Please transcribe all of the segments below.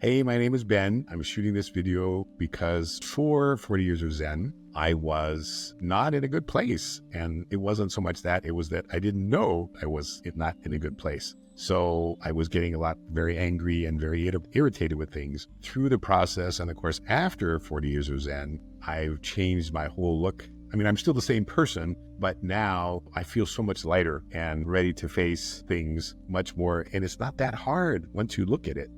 Hey, my name is Ben. I'm shooting this video because for 40 Years of Zen, I was not in a good place. And it wasn't so much that, it was that I didn't know I was not in a good place. So I was getting very angry and very irritated with things through the process. And of course, after 40 Years of Zen, I've changed my whole look. I mean, I'm still the same person, but now I feel so much lighter and ready to face things much more. And it's not that hard once you look at it.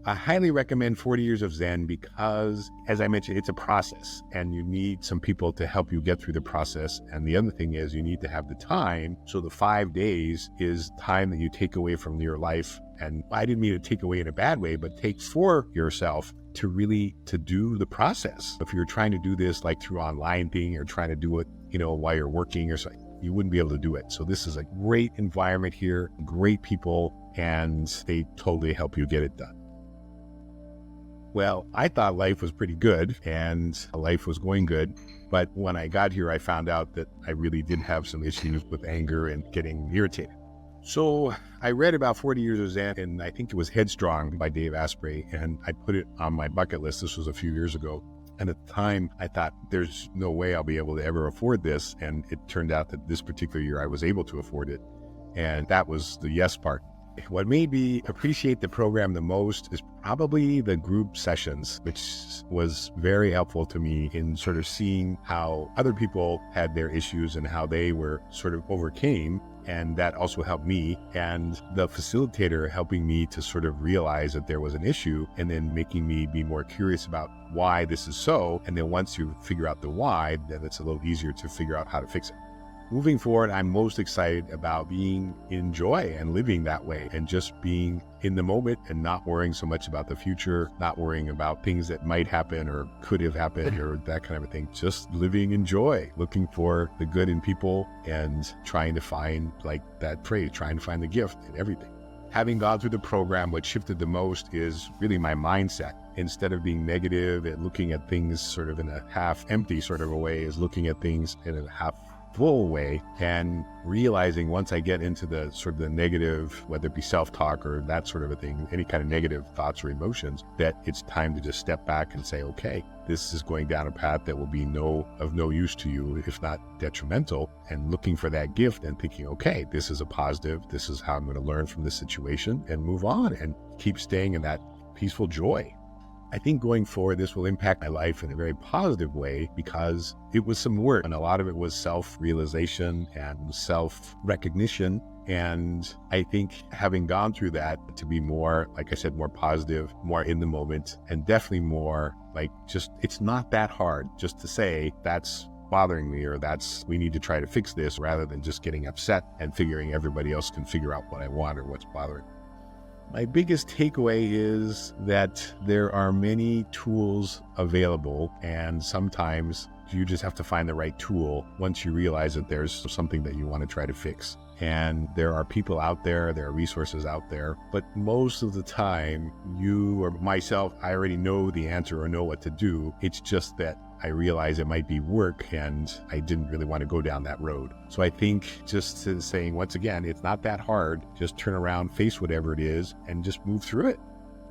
I highly recommend 40 Years of Zen because, as I mentioned, it's a process and you need some people to help you get through the process. And the other thing is you need to have the time. So the 5 days is time that you take away from your life. And I didn't mean to take away in a bad way, but take for yourself to do the process. If you're trying to do this like through online thing or trying to do it, while you're working or something, you wouldn't be able to do it. So this is a great environment here, great people, and they totally help you get it done. Well, I thought life was pretty good and life was going good. But when I got here, I found out that I really did have some issues with anger and getting irritated. So I read about 40 Years of Zen, and I think it was Headstrong by Dave Asprey, and I put it on my bucket list. This was a few years ago. And at the time, I thought, there's no way I'll be able to ever afford this. And it turned out that this particular year, I was able to afford it. And that was the yes part. What made me appreciate the program the most is probably the group sessions, which was very helpful to me in sort of seeing how other people had their issues and how they were sort of overcame. And that also helped me, and the facilitator helping me to sort of realize that there was an issue and then making me be more curious about why this is so. And then once you figure out the why, then it's a little easier to figure out how to fix it. Moving forward, I'm most excited about being in joy and living that way and just being in the moment and not worrying so much about the future, not worrying about things that might happen or could have happened or that kind of a thing. Just living in joy, looking for the good in people and trying to find, like that phrase, trying to find the gift in everything. Having gone through the program, what shifted the most is really my mindset. Instead of being negative and looking at things sort of in a half empty sort of a way, is looking at things in a half full way and realizing once I get into the sort of the negative, whether it be self-talk or that sort of a thing, any kind of negative thoughts or emotions, that it's time to just step back and say, okay, this is going down a path that will be of no use to you, if not detrimental, and looking for that gift and thinking, okay, this is a positive, this is how I'm going to learn from this situation and move on and keep staying in that peaceful joy. I think going forward, this will impact my life in a very positive way because it was some work and a lot of it was self-realization and self-recognition. And I think having gone through that to be more, like I said, more positive, more in the moment, and definitely more like just, it's not that hard just to say that's bothering me or we need to try to fix this rather than just getting upset and figuring everybody else can figure out what I want or what's bothering me. My biggest takeaway is that there are many tools available, and sometimes you just have to find the right tool once you realize that there's something that you want to try to fix. And there are people out there, there are resources out there, but most of the time, you or myself, I already know the answer or know what to do. It's just that I realize it might be work and I didn't really want to go down that road. So I think just saying, once again, it's not that hard. Just turn around, face whatever it is, and just move through it.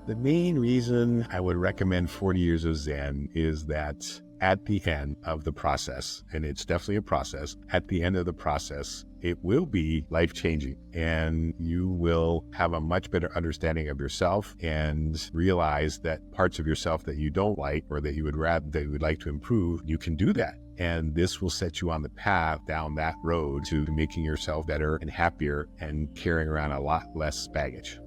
The main reason I would recommend 40 Years of Zen is that at the end of the process, and it's definitely a process, at the end of the process, it will be life-changing and you will have a much better understanding of yourself and realize that parts of yourself that you don't like or that you would like to improve, you can do that. And this will set you on the path down that road to making yourself better and happier and carrying around a lot less baggage.